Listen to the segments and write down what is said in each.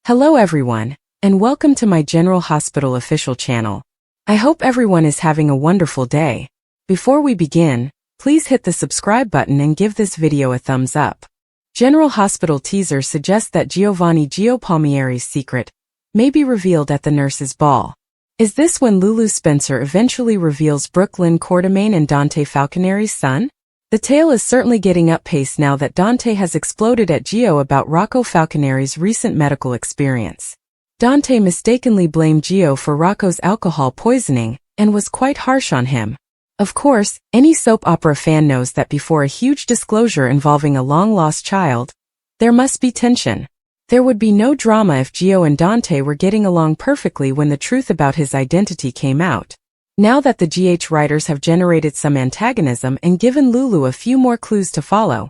Hello everyone, and welcome to my General Hospital official channel. I hope everyone is having a wonderful day. Before we begin, please hit the subscribe button and give this video a thumbs up. General Hospital teaser suggests that Giovanni Gio Palmieri's secret may be revealed at the nurses' ball. Is this when Lulu Spencer eventually reveals Brooklyn Quartermain and Dante Falconeri's son? The tale is certainly getting up pace now that Dante has exploded at Gio about Rocco Falconeri's recent medical experience. Dante mistakenly blamed Gio for Rocco's alcohol poisoning and was quite harsh on him. Of course, any soap opera fan knows that before a huge disclosure involving a long-lost child, there must be tension. There would be no drama if Gio and Dante were getting along perfectly when the truth about his identity came out. Now that the GH writers have generated some antagonism and given Lulu a few more clues to follow,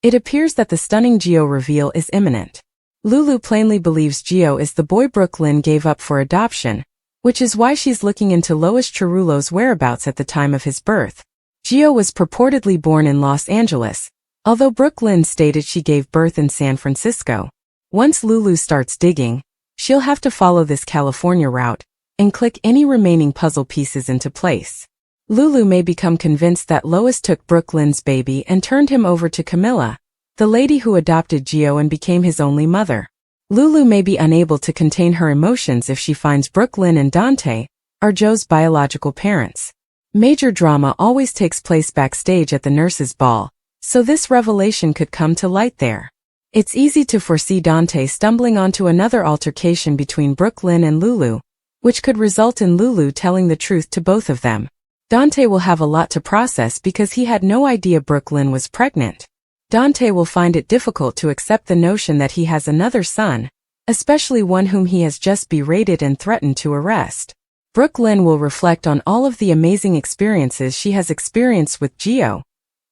it appears that the stunning Gio reveal is imminent. Lulu plainly believes Gio is the boy Brooklyn gave up for adoption, which is why she's looking into Lois Cerullo's whereabouts at the time of his birth. Gio was purportedly born in Los Angeles, although Brooklyn stated she gave birth in San Francisco. Once Lulu starts digging, she'll have to follow this California route and click any remaining puzzle pieces into place. Lulu may become convinced that Lois took Brooklyn's baby and turned him over to Camilla, the lady who adopted Gio and became his only mother. Lulu may be unable to contain her emotions if she finds Brooklyn and Dante are Joe's biological parents. Major drama always takes place backstage at the nurses' ball, so this revelation could come to light there. It's easy to foresee Dante stumbling onto another altercation between Brooklyn and Lulu, which could result in Lulu telling the truth to both of them. Dante will have a lot to process because he had no idea Brooklyn was pregnant. Dante will find it difficult to accept the notion that he has another son, especially one whom he has just berated and threatened to arrest. Brooklyn will reflect on all of the amazing experiences she has experienced with Gio,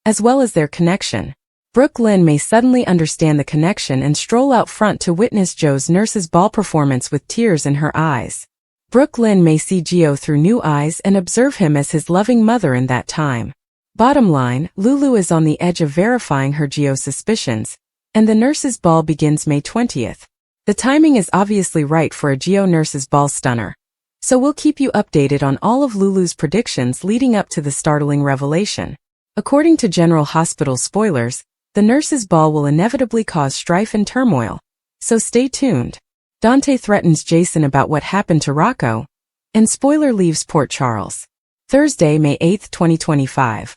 as well as their connection. Brooklyn may suddenly understand the connection and stroll out front to witness Joe's nurses' ball performance with tears in her eyes. Brooklyn may see Gio through new eyes and observe him as his loving mother in that time. Bottom line, Lulu is on the edge of verifying her Gio suspicions, and the nurses' ball begins May 20th. The timing is obviously right for a Gio nurses' ball stunner, so we'll keep you updated on all of Lulu's predictions leading up to the startling revelation. According to General Hospital spoilers, the nurses' ball will inevitably cause strife and turmoil, so stay tuned. Dante threatens Jason about what happened to Rocco, and spoiler leaves Port Charles. Thursday, May 8, 2025.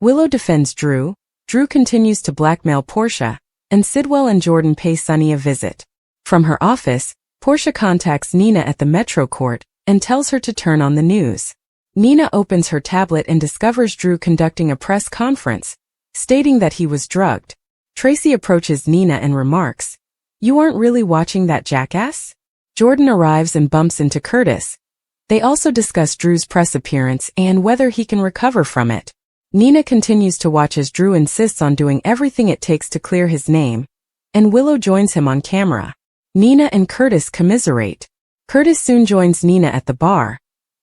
Willow defends Drew, Drew continues to blackmail Portia, and Sidwell and Jordan pay Sunny a visit. From her office, Portia contacts Nina at the Metro Court and tells her to turn on the news. Nina opens her tablet and discovers Drew conducting a press conference, stating that he was drugged. Tracy approaches Nina and remarks, "You aren't really watching that jackass?" Jordan arrives and bumps into Curtis. They also discuss Drew's press appearance and whether he can recover from it. Nina continues to watch as Drew insists on doing everything it takes to clear his name, and Willow joins him on camera. Nina and Curtis commiserate. Curtis soon joins Nina at the bar,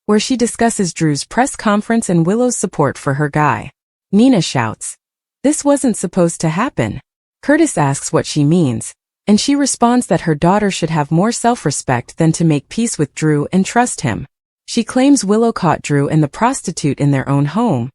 where she discusses Drew's press conference and Willow's support for her guy. Nina shouts, "This wasn't supposed to happen." Curtis asks what she means, and she responds that her daughter should have more self-respect than to make peace with Drew and trust him. She claims Willow caught Drew and the prostitute in their own home,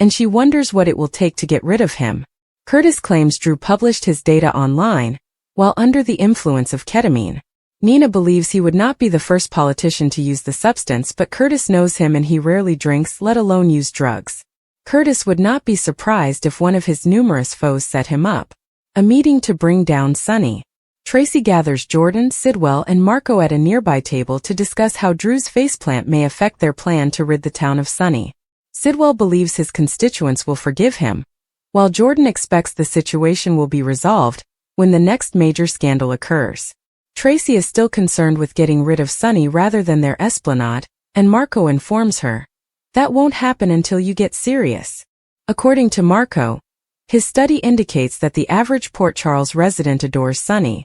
and she wonders what it will take to get rid of him. Curtis claims Drew published his data online, while under the influence of ketamine. Nina believes he would not be the first politician to use the substance, but Curtis knows him and he rarely drinks, let alone use drugs. Curtis would not be surprised if one of his numerous foes set him up. A meeting to bring down Sunny. Tracy gathers Jordan, Sidwell, and Marco at a nearby table to discuss how Drew's faceplant may affect their plan to rid the town of Sunny. Sidwell believes his constituents will forgive him, while Jordan expects the situation will be resolved when the next major scandal occurs. Tracy is still concerned with getting rid of Sunny rather than their esplanade, and Marco informs her, "That won't happen until you get serious." According to Marco, his study indicates that the average Port Charles resident adores Sunny.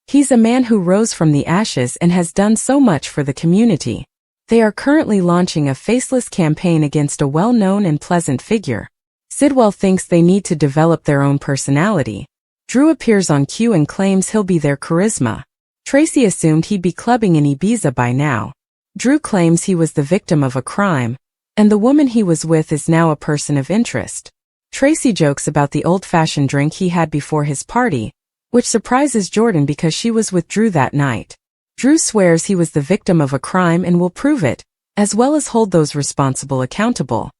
He's a man who rose from the ashes and has done so much for the community. They are currently launching a faceless campaign against a well-known and pleasant figure. Sidwell thinks they need to develop their own personality. Drew appears on cue and claims he'll be their charisma. Tracy assumed he'd be clubbing in Ibiza by now. Drew claims he was the victim of a crime, and the woman he was with is now a person of interest. Tracy jokes about the old-fashioned drink he had before his party, which surprises Jordan because she was with Drew that night. Drew swears he was the victim of a crime and will prove it, as well as hold those responsible accountable.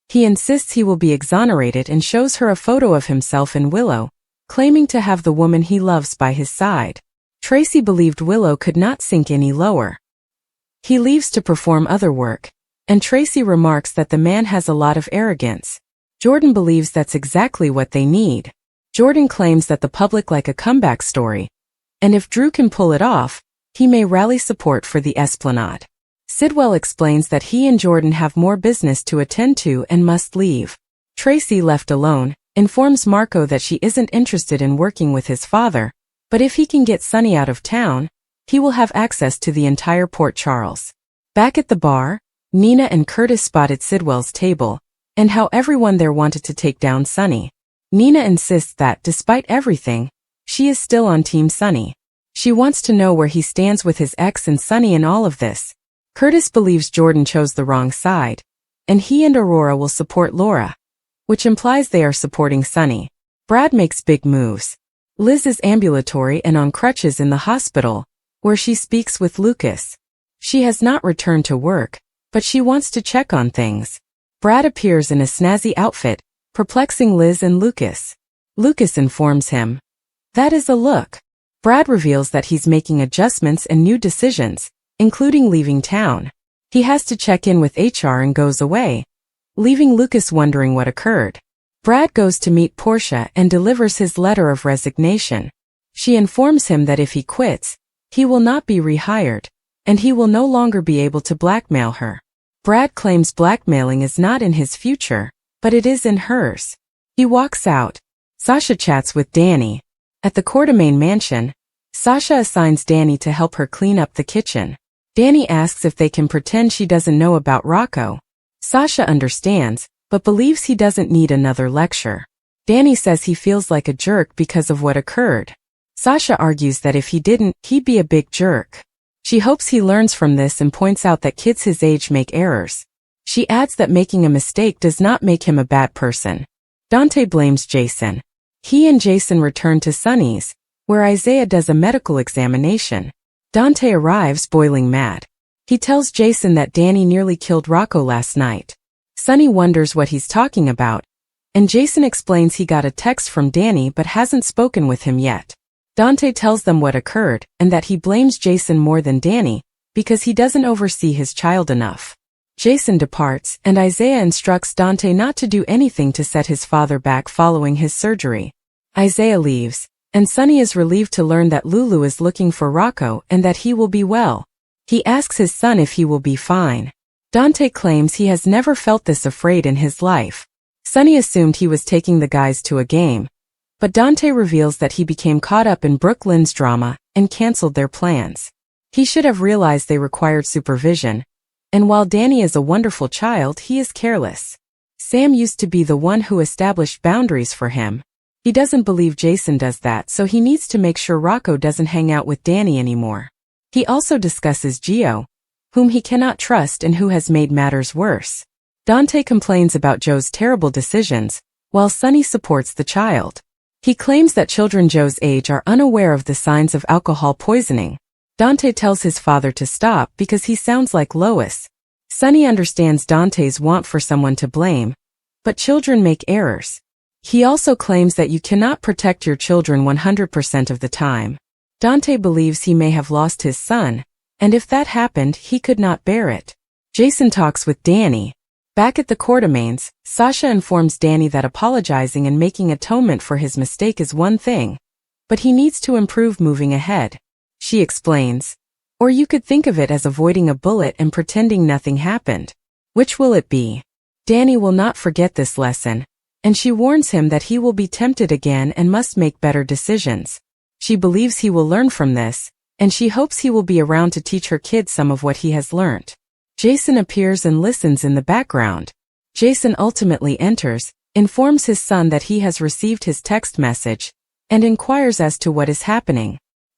He insists he will be exonerated and shows her a photo of himself in Willow, claiming to have the woman he loves by his side. Tracy believed Willow could not sink any lower. He leaves to perform other work, and Tracy remarks that the man has a lot of arrogance. Jordan believes that's exactly what they need. Jordan claims that the public like a comeback story, and if Drew can pull it off, he may rally support for the Esplanade. Sidwell explains that he and Jordan have more business to attend to and must leave. Tracy, left alone, informs Marco that she isn't interested in working with his father, but if he can get Sonny out of town, he will have access to the entire Port Charles. Back at the bar, Nina and Curtis spotted Sidwell's table, and how everyone there wanted to take down Sonny. Nina insists that, despite everything, she is still on Team Sonny. She wants to know where he stands with his ex and Sonny in all of this. Curtis believes Jordan chose the wrong side, and he and Aurora will support Laura, which implies they are supporting Sonny. Brad makes big moves. Liz is ambulatory and on crutches in the hospital, where she speaks with Lucas. She has not returned to work, but she wants to check on things. Brad appears in a snazzy outfit, perplexing Liz and Lucas. Lucas informs him, "That is a look." Brad reveals that he's making adjustments and new decisions, including leaving town. He has to check in with HR and goes away, leaving Lucas wondering what occurred. Brad goes to meet Portia and delivers his letter of resignation. She informs him that if he quits, he will not be rehired, and he will no longer be able to blackmail her. Brad claims blackmailing is not in his future, but it is in hers. He walks out. Sasha chats with Danny. At the Quartermain mansion, Sasha assigns Danny to help her clean up the kitchen. Danny asks if they can pretend she doesn't know about Rocco. Sasha understands, but believes he doesn't need another lecture. Danny says he feels like a jerk because of what occurred. Sasha argues that if he didn't, he'd be a big jerk. She hopes he learns from this and points out that kids his age make errors. She adds that making a mistake does not make him a bad person. Dante blames Jason. He and Jason return to Sonny's, where Isaiah does a medical examination. Dante arrives boiling mad. He tells Jason that Danny nearly killed Rocco last night. Sonny wonders what he's talking about, and Jason explains he got a text from Danny but hasn't spoken with him yet. Dante tells them what occurred and that he blames Jason more than Danny because he doesn't oversee his child enough. Jason departs and Isaiah instructs Dante not to do anything to set his father back following his surgery. Isaiah leaves, and Sonny is relieved to learn that Lulu is looking for Rocco and that he will be well. He asks his son if he will be fine. Dante claims he has never felt this afraid in his life. Sonny assumed he was taking the guys to a game, but Dante reveals that he became caught up in Brooklyn's drama and canceled their plans. He should have realized they required supervision, and while Danny is a wonderful child, he is careless. Sam used to be the one who established boundaries for him. He doesn't believe Jason does that, so he needs to make sure Rocco doesn't hang out with Danny anymore. He also discusses Gio, whom he cannot trust and who has made matters worse. Dante complains about Joe's terrible decisions, while Sonny supports the child. He claims that children Joe's age are unaware of the signs of alcohol poisoning. Dante tells his father to stop because he sounds like Lois. Sonny understands Dante's want for someone to blame, but children make errors. He also claims that you cannot protect your children 100% of the time. Dante believes he may have lost his son, and if that happened, he could not bear it. Jason talks with Danny. Back at the Quartermains, Sasha informs Danny that apologizing and making atonement for his mistake is one thing, but he needs to improve moving ahead. She explains, or you could think of it as avoiding a bullet and pretending nothing happened. Which will it be? Danny will not forget this lesson, and she warns him that he will be tempted again and must make better decisions. She believes he will learn from this, and she hopes he will be around to teach her kids some of what he has learned. Jason appears and listens in the background. Jason ultimately enters, informs his son that he has received his text message, and inquires as to what is happening.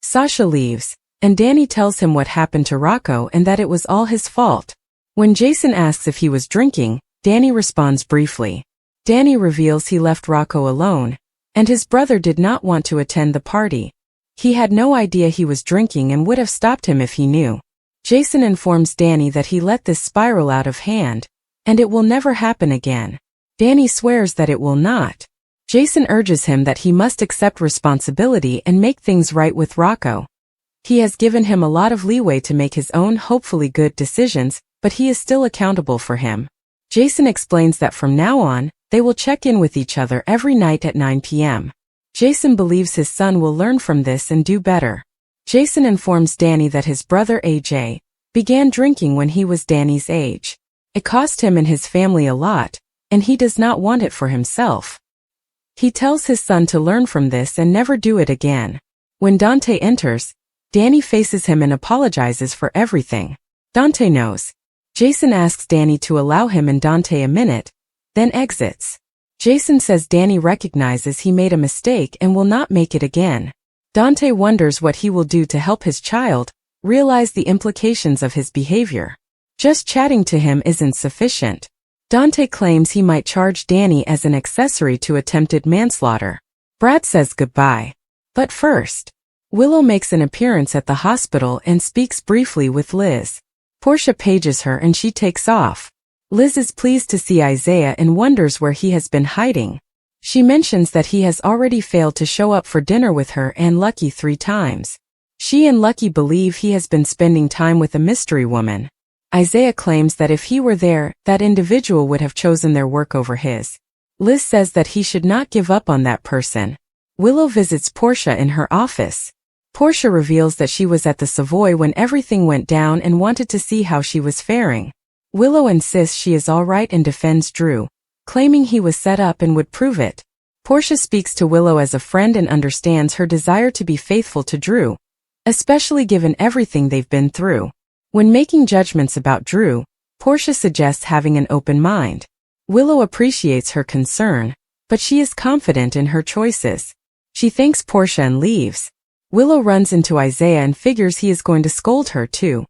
Sasha leaves, and Danny tells him what happened to Rocco and that it was all his fault. When Jason asks if he was drinking, Danny responds briefly. Danny reveals he left Rocco alone, and his brother did not want to attend the party. He had no idea he was drinking and would have stopped him if he knew. Jason informs Danny that he let this spiral out of hand, and it will never happen again. Danny swears that it will not. Jason urges him that he must accept responsibility and make things right with Rocco. He has given him a lot of leeway to make his own hopefully good decisions, but he is still accountable for him. Jason explains that from now on, they will check in with each other every night at 9 p.m. Jason believes his son will learn from this and do better. Jason informs Danny that his brother AJ began drinking when he was Danny's age. It cost him and his family a lot, and he does not want it for himself. He tells his son to learn from this and never do it again. When Dante enters, Danny faces him and apologizes for everything. Dante knows. Jason asks Danny to allow him and Dante a minute, then exits. Jason says Danny recognizes he made a mistake and will not make it again. Dante wonders what he will do to help his child realize the implications of his behavior. Just chatting to him isn't sufficient. Dante claims he might charge Danny as an accessory to attempted manslaughter. Brad says goodbye. But first, Willow makes an appearance at the hospital and speaks briefly with Liz. Portia pages her and she takes off. Liz is pleased to see Isaiah and wonders where he has been hiding. She mentions that he has already failed to show up for dinner with her and Lucky 3 times. She and Lucky believe he has been spending time with a mystery woman. Isaiah claims that if he were there, that individual would have chosen their work over his. Liz says that he should not give up on that person. Willow visits Portia in her office. Portia reveals that she was at the Savoy when everything went down and wanted to see how she was faring. Willow insists she is all right and defends Drew, claiming he was set up and would prove it. Portia speaks to Willow as a friend and understands her desire to be faithful to Drew, especially given everything they've been through. When making judgments about Drew, Portia suggests having an open mind. Willow appreciates her concern, but she is confident in her choices. She thanks Portia and leaves. Willow runs into Isaiah and figures he is going to scold her too.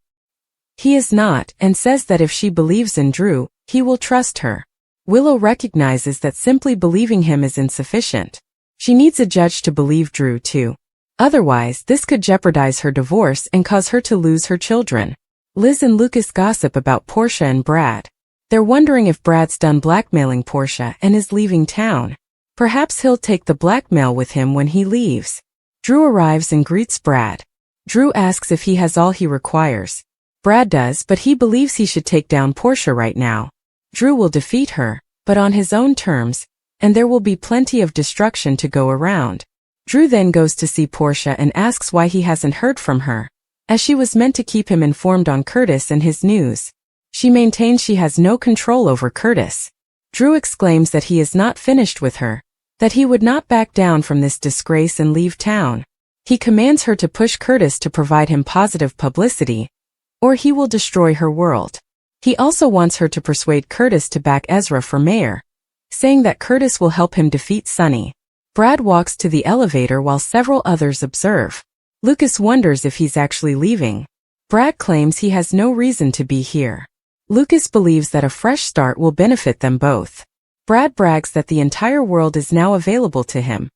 He is not, and says that if she believes in Drew, he will trust her. Willow recognizes that simply believing him is insufficient. She needs a judge to believe Drew too. Otherwise, this could jeopardize her divorce and cause her to lose her children. Liz and Lucas gossip about Portia and Brad. They're wondering if Brad's done blackmailing Portia and is leaving town. Perhaps he'll take the blackmail with him when he leaves. Drew arrives and greets Brad. Drew asks if he has all he requires. Brad does, but he believes he should take down Portia right now. Drew will defeat her, but on his own terms, and there will be plenty of destruction to go around. Drew then goes to see Portia and asks why he hasn't heard from her, as she was meant to keep him informed on Curtis and his news. She maintains she has no control over Curtis. Drew exclaims that he is not finished with her, that he would not back down from this disgrace and leave town. He commands her to push Curtis to provide him positive publicity, or he will destroy her world. He also wants her to persuade Curtis to back Ezra for mayor, saying that Curtis will help him defeat Sonny. Brad walks to the elevator while several others observe. Lucas wonders if he's actually leaving. Brad claims he has no reason to be here. Lucas believes that a fresh start will benefit them both. Brad brags that the entire world is now available to him,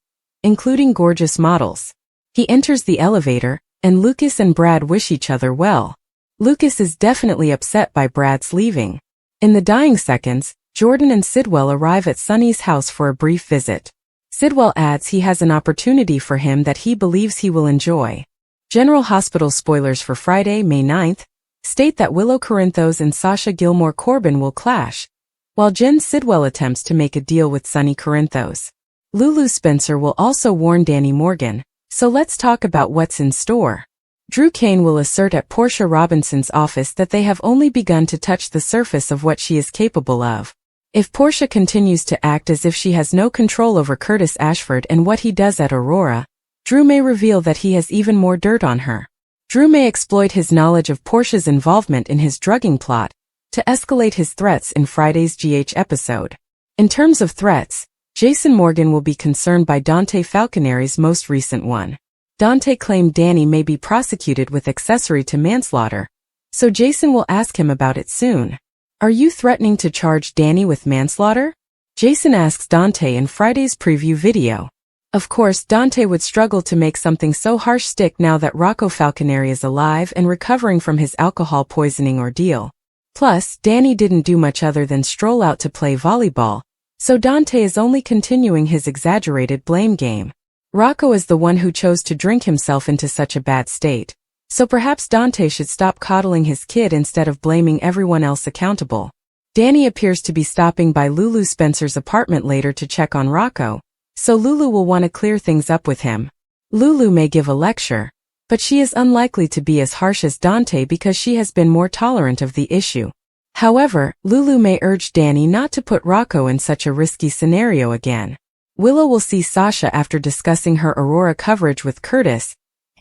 including gorgeous models. He enters the elevator, and Lucas and Brad wish each other well. Lucas is definitely upset by Brad's leaving. In the dying seconds, Jordan and Sidwell arrive at Sonny's house for a brief visit. Sidwell adds he has an opportunity for him that he believes he will enjoy. General Hospital spoilers for Friday, May 9th, state that Willow Corinthos and Sasha Gilmore Corbin will clash, while Jen Sidwell attempts to make a deal with Sonny Corinthos. Lulu Spencer will also warn Danny Morgan, so let's talk about what's in store. Drew Kane will assert at Portia Robinson's office that they have only begun to touch the surface of what she is capable of. If Portia continues to act as if she has no control over Curtis Ashford and what he does at Aurora, Drew may reveal that he has even more dirt on her. Drew may exploit his knowledge of Portia's involvement in his drugging plot to escalate his threats in Friday's GH episode. In terms of threats, Jason Morgan will be concerned by Dante Falconeri's most recent one. Dante claimed Danny may be prosecuted with accessory to manslaughter, so Jason will ask him about it soon. Are you threatening to charge Danny with manslaughter? Jason asks Dante in Friday's preview video. Of course, Dante would struggle to make something so harsh stick now that Rocco Falconeri is alive and recovering from his alcohol poisoning ordeal. Plus, Danny didn't do much other than stroll out to play volleyball, so Dante is only continuing his exaggerated blame game. Rocco is the one who chose to drink himself into such a bad state, so perhaps Dante should stop coddling his kid instead of blaming everyone else accountable. Danny appears to be stopping by Lulu Spencer's apartment later to check on Rocco, so Lulu will want to clear things up with him. Lulu may give a lecture, but she is unlikely to be as harsh as Dante because she has been more tolerant of the issue. However, Lulu may urge Danny not to put Rocco in such a risky scenario again. Willow will see Sasha after discussing her Aurora coverage with Curtis,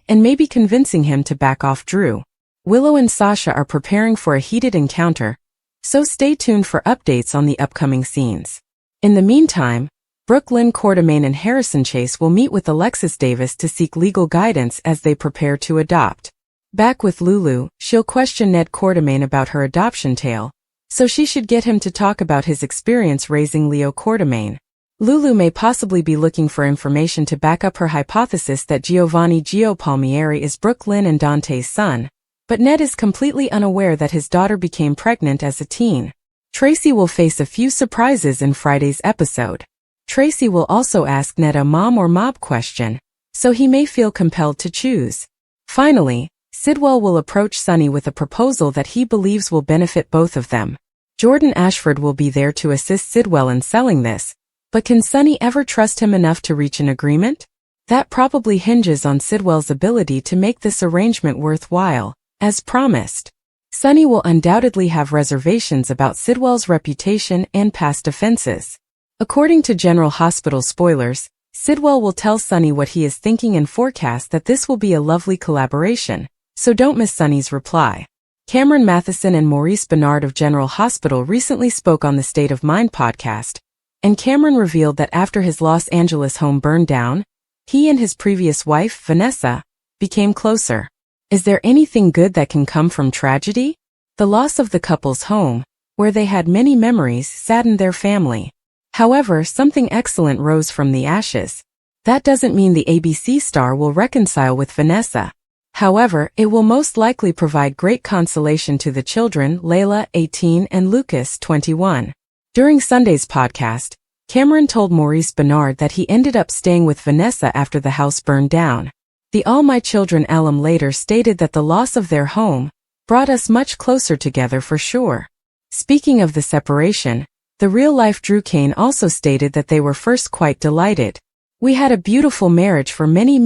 and maybe convincing him to back off Drew. Willow and Sasha are preparing for a heated encounter, so stay tuned for updates on the upcoming scenes. In the meantime, Brooke Lynn Quartermaine and Harrison Chase will meet with Alexis Davis to seek legal guidance as they prepare to adopt. Back with Lulu, she'll question Ned Quartermaine about her adoption tale, so she should get him to talk about his experience raising Leo Quartermaine. Lulu may possibly be looking for information to back up her hypothesis that Giovanni Gio Palmieri is Brooke Lynn and Dante's son, but Ned is completely unaware that his daughter became pregnant as a teen. Tracy will face a few surprises in Friday's episode. Tracy will also ask Ned a mom or mob question, so he may feel compelled to choose. Finally, Sidwell will approach Sonny with a proposal that he believes will benefit both of them. Jordan Ashford will be there to assist Sidwell in selling this, but can Sonny ever trust him enough to reach an agreement? That probably hinges on Sidwell's ability to make this arrangement worthwhile, as promised. Sonny will undoubtedly have reservations about Sidwell's reputation and past offenses. According to General Hospital spoilers, Sidwell will tell Sonny what he is thinking and forecast that this will be a lovely collaboration, so don't miss Sonny's reply. Cameron Matheson and Maurice Bernard of General Hospital recently spoke on the State of Mind podcast, and Cameron revealed that after his Los Angeles home burned down, he and his previous wife, Vanessa, became closer. Is there anything good that can come from tragedy? The loss of the couple's home, where they had many memories, saddened their family. However, something excellent rose from the ashes. That doesn't mean the ABC star will reconcile with Vanessa. However, it will most likely provide great consolation to the children, Layla, 18, and Lucas, 21. During Sunday's podcast, Cameron told Maurice Bernard that he ended up staying with Vanessa after the house burned down. The All My Children alum later stated that the loss of their home brought us much closer together for sure. Speaking of the separation, the real-life Drew Kane also stated that they were first quite delighted. "We had a beautiful marriage for many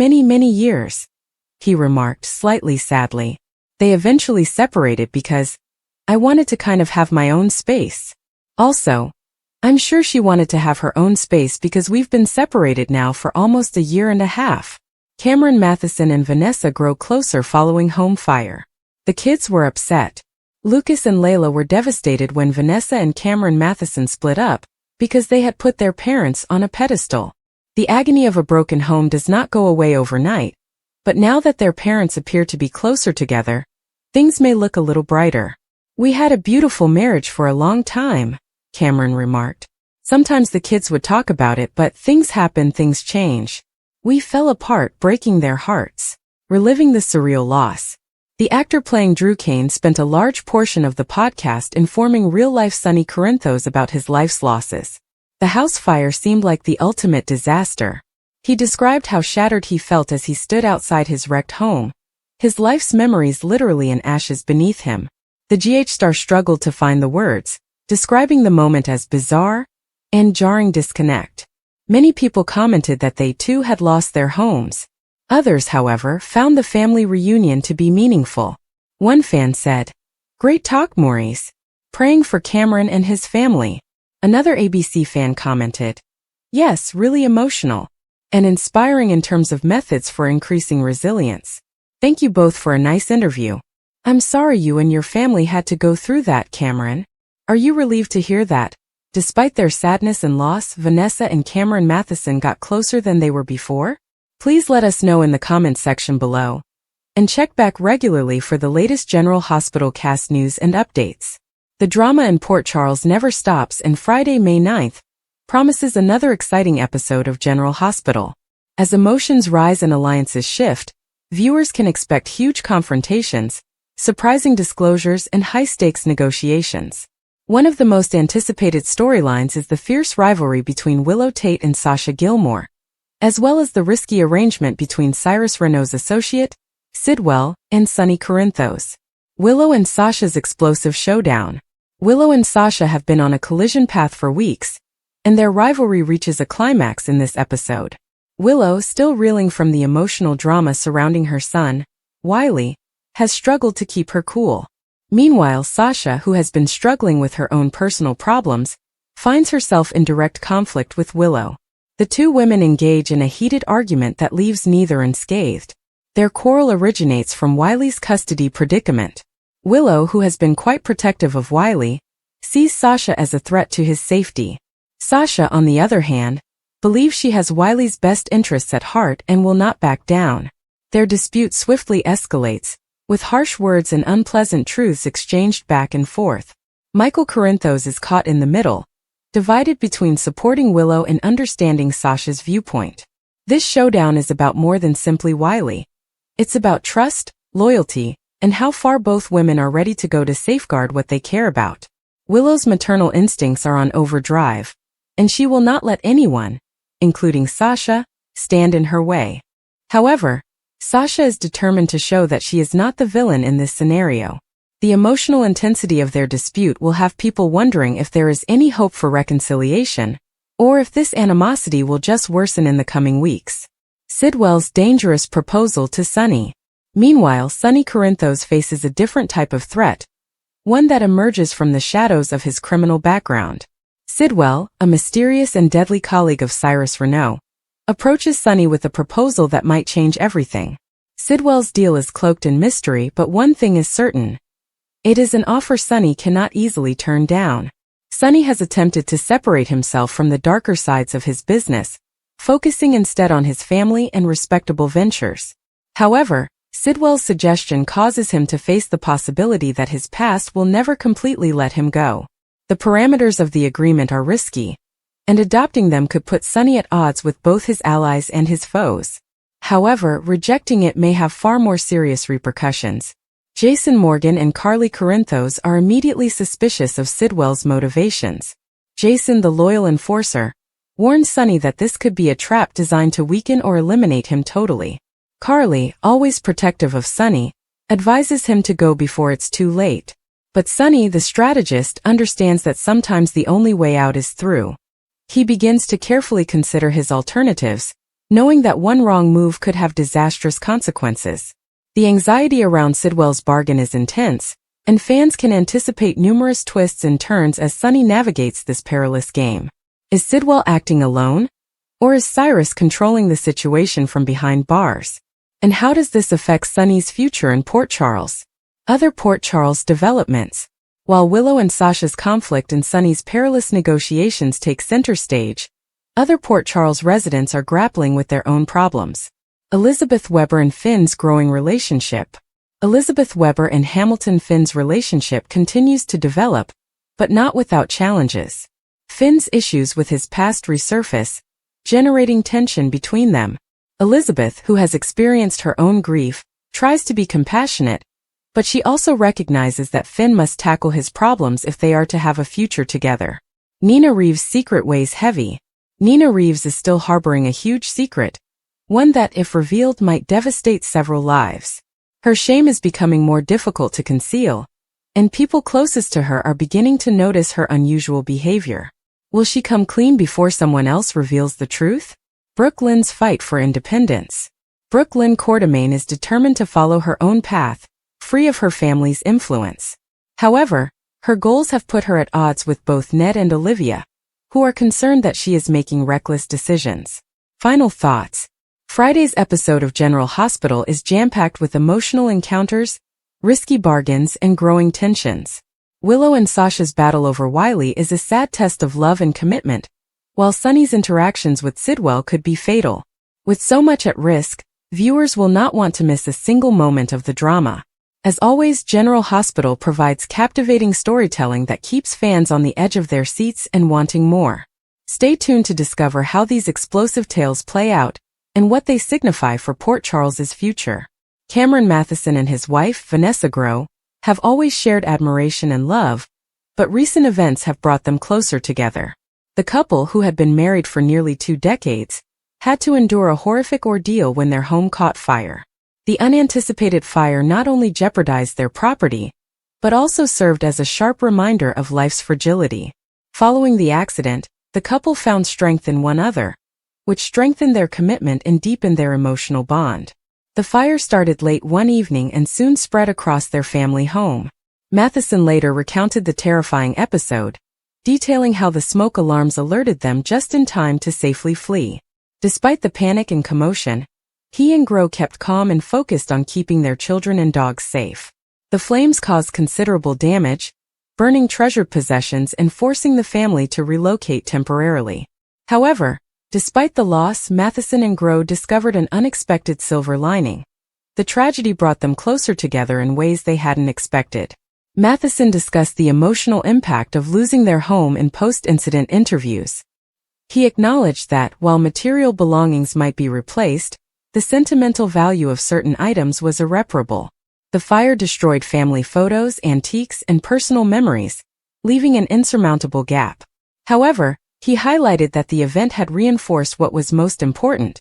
years," he remarked slightly sadly. "They eventually separated because I wanted to kind of have my own space. Also, I'm sure she wanted to have her own space because we've been separated now for almost a year and a half." Cameron Matheson and Vanessa grow closer following home fire. The kids were upset. Lucas and Layla were devastated when Vanessa and Cameron Matheson split up, because they had put their parents on a pedestal. The agony of a broken home does not go away overnight, but now that their parents appear to be closer together, things may look a little brighter. "We had a beautiful marriage for a long time," Cameron remarked. "Sometimes the kids would talk about it, but things happen, things change. We fell apart, breaking their hearts." Reliving the surreal loss. The actor playing Drew Kane spent a large portion of the podcast informing real-life Sonny Corinthos about his life's losses. The house fire seemed like the ultimate disaster. He described how shattered he felt as he stood outside his wrecked home, his life's memories literally in ashes beneath him. The GH star struggled to find the words, describing the moment as bizarre and jarring disconnect. Many people commented that they too had lost their homes. Others, however, found the family reunion to be meaningful. One fan said, "Great talk, Maurice. Praying for Cameron and his family." Another ABC fan commented, "Yes, really emotional and inspiring in terms of methods for increasing resilience. Thank you both for a nice interview. I'm sorry you and your family had to go through that, Cameron. Are you relieved to hear that, despite their sadness and loss, Vanessa and Cameron Matheson got closer than they were before? Please let us know in the comments section below. And check back regularly for the latest General Hospital cast news and updates. The drama in Port Charles never stops, and Friday, May 9th, promises another exciting episode of General Hospital. As emotions rise and alliances shift, viewers can expect huge confrontations, surprising disclosures, and high-stakes negotiations. One of the most anticipated storylines is the fierce rivalry between Willow Tate and Sasha Gilmore, as well as the risky arrangement between Cyrus Renault's associate, Sidwell, and Sonny Corinthos. Willow and Sasha's explosive showdown. Willow and Sasha have been on a collision path for weeks, and their rivalry reaches a climax in this episode. Willow, still reeling from the emotional drama surrounding her son, Wiley, has struggled to keep her cool. Meanwhile, Sasha, who has been struggling with her own personal problems, finds herself in direct conflict with Willow. The two women engage in a heated argument that leaves neither unscathed. Their quarrel originates from Wiley's custody predicament. Willow, who has been quite protective of Wiley, sees Sasha as a threat to his safety. Sasha, on the other hand, believes she has Wiley's best interests at heart and will not back down. Their dispute swiftly escalates, with harsh words and unpleasant truths exchanged back and forth. Michael Corinthos is caught in the middle, divided between supporting Willow and understanding Sasha's viewpoint. This showdown is about more than simply Wiley. It's about trust, loyalty, and how far both women are ready to go to safeguard what they care about. Willow's maternal instincts are on overdrive, and she will not let anyone, including Sasha, stand in her way. However, Sasha is determined to show that she is not the villain in this scenario. The emotional intensity of their dispute will have people wondering if there is any hope for reconciliation, or if this animosity will just worsen in the coming weeks. Sidwell's dangerous proposal to Sonny. Meanwhile, Sonny Corinthos faces a different type of threat, one that emerges from the shadows of his criminal background. Sidwell, a mysterious and deadly colleague of Cyrus Renault, approaches Sonny with a proposal that might change everything. Sidwell's deal is cloaked in mystery, but one thing is certain. It is an offer Sonny cannot easily turn down. Sonny has attempted to separate himself from the darker sides of his business, focusing instead on his family and respectable ventures. However, Sidwell's suggestion causes him to face the possibility that his past will never completely let him go. The parameters of the agreement are risky, and adopting them could put Sonny at odds with both his allies and his foes. However, rejecting it may have far more serious repercussions. Jason Morgan and Carly Corinthos are immediately suspicious of Sidwell's motivations. Jason, the loyal enforcer, warns Sonny that this could be a trap designed to weaken or eliminate him totally. Carly, always protective of Sonny, advises him to go before it's too late. But Sonny, the strategist, understands that sometimes the only way out is through. He begins to carefully consider his alternatives, knowing that one wrong move could have disastrous consequences. The anxiety around Sidwell's bargain is intense, and fans can anticipate numerous twists and turns as Sonny navigates this perilous game. Is Sidwell acting alone? Or is Cyrus controlling the situation from behind bars? And how does this affect Sonny's future in Port Charles? Other Port Charles developments. While Willow and Sasha's conflict and Sonny's perilous negotiations take center stage, other Port Charles residents are grappling with their own problems. Elizabeth Weber and Finn's growing relationship. Elizabeth Weber and Hamilton Finn's relationship continues to develop, but not without challenges. Finn's issues with his past resurface, generating tension between them. Elizabeth, who has experienced her own grief, tries to be compassionate, but she also recognizes that Finn must tackle his problems if they are to have a future together. Nina Reeves' secret weighs heavy. Nina Reeves is still harboring a huge secret, one that, if revealed, might devastate several lives. Her shame is becoming more difficult to conceal, and people closest to her are beginning to notice her unusual behavior. Will she come clean before someone else reveals the truth? Brooke Lynn's fight for independence. Brooke Lynn Quartermain is determined to follow her own path, free of her family's influence. However, her goals have put her at odds with both Ned and Olivia, who are concerned that she is making reckless decisions. Final thoughts. Friday's episode of General Hospital is jam-packed with emotional encounters, risky bargains, and growing tensions. Willow and Sasha's battle over Wiley is a sad test of love and commitment, while Sonny's interactions with Sidwell could be fatal. With so much at risk, viewers will not want to miss a single moment of the drama. As always, General Hospital provides captivating storytelling that keeps fans on the edge of their seats and wanting more. Stay tuned to discover how these explosive tales play out and what they signify for Port Charles's future. Cameron Matheson and his wife, Vanessa Grow, have always shared admiration and love, but recent events have brought them closer together. The couple, who had been married for nearly 2 decades, had to endure a horrific ordeal when their home caught fire. The unanticipated fire not only jeopardized their property, but also served as a sharp reminder of life's fragility. Following the accident, the couple found strength in one another, which strengthened their commitment and deepened their emotional bond. The fire started late one evening and soon spread across their family home. Matheson later recounted the terrifying episode, detailing how the smoke alarms alerted them just in time to safely flee. Despite the panic and commotion, he and Grow kept calm and focused on keeping their children and dogs safe. The flames caused considerable damage, burning treasured possessions and forcing the family to relocate temporarily. However, despite the loss, Matheson and Grow discovered an unexpected silver lining. The tragedy brought them closer together in ways they hadn't expected. Matheson discussed the emotional impact of losing their home in post-incident interviews. He acknowledged that, while material belongings might be replaced, the sentimental value of certain items was irreparable. The fire destroyed family photos, antiques, and personal memories, leaving an insurmountable gap. However, he highlighted that the event had reinforced what was most important: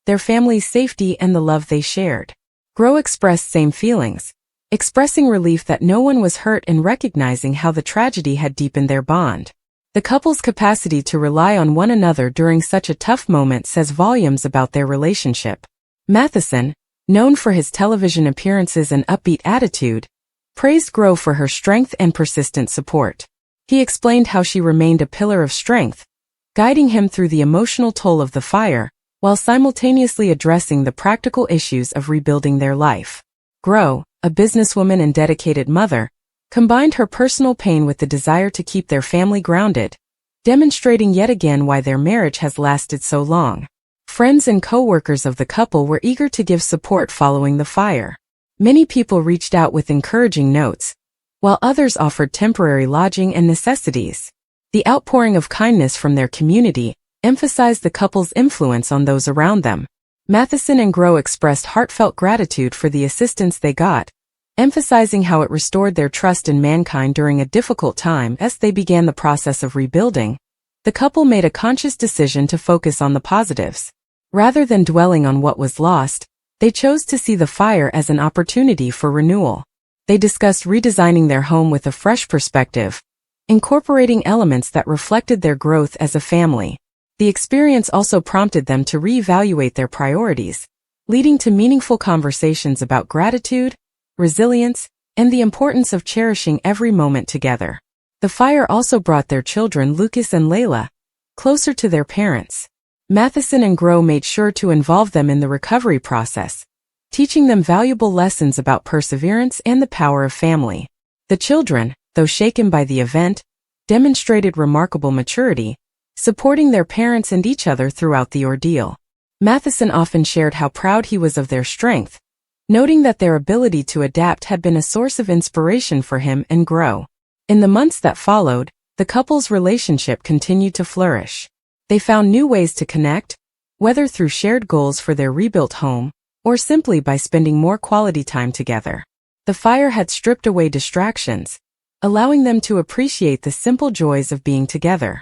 their family's safety and the love they shared. Grow expressed same feelings, expressing relief that no one was hurt and recognizing how the tragedy had deepened their bond. The couple's capacity to rely on one another during such a tough moment says volumes about their relationship. Matheson, known for his television appearances and upbeat attitude, praised Grow for her strength and persistent support. He explained how she remained a pillar of strength, guiding him through the emotional toll of the fire, while simultaneously addressing the practical issues of rebuilding their life. Grow, a businesswoman and dedicated mother, combined her personal pain with the desire to keep their family grounded, demonstrating yet again why their marriage has lasted so long. Friends and co-workers of the couple were eager to give support following the fire. Many people reached out with encouraging notes, while others offered temporary lodging and necessities. The outpouring of kindness from their community emphasized the couple's influence on those around them. Matheson and Grow expressed heartfelt gratitude for the assistance they got, emphasizing how it restored their trust in mankind during a difficult time. As they began the process of rebuilding, the couple made a conscious decision to focus on the positives. Rather than dwelling on what was lost, they chose to see the fire as an opportunity for renewal. They discussed redesigning their home with a fresh perspective, incorporating elements that reflected their growth as a family. The experience also prompted them to reevaluate their priorities, leading to meaningful conversations about gratitude, resilience, and the importance of cherishing every moment together. The fire also brought their children, Lucas and Layla, closer to their parents. Matheson and Grow made sure to involve them in the recovery process, teaching them valuable lessons about perseverance and the power of family. The children, though shaken by the event, demonstrated remarkable maturity, supporting their parents and each other throughout the ordeal. Matheson often shared how proud he was of their strength, noting that their ability to adapt had been a source of inspiration for him and Grow. In the months that followed, the couple's relationship continued to flourish. They found new ways to connect, whether through shared goals for their rebuilt home, or simply by spending more quality time together. The fire had stripped away distractions, allowing them to appreciate the simple joys of being together.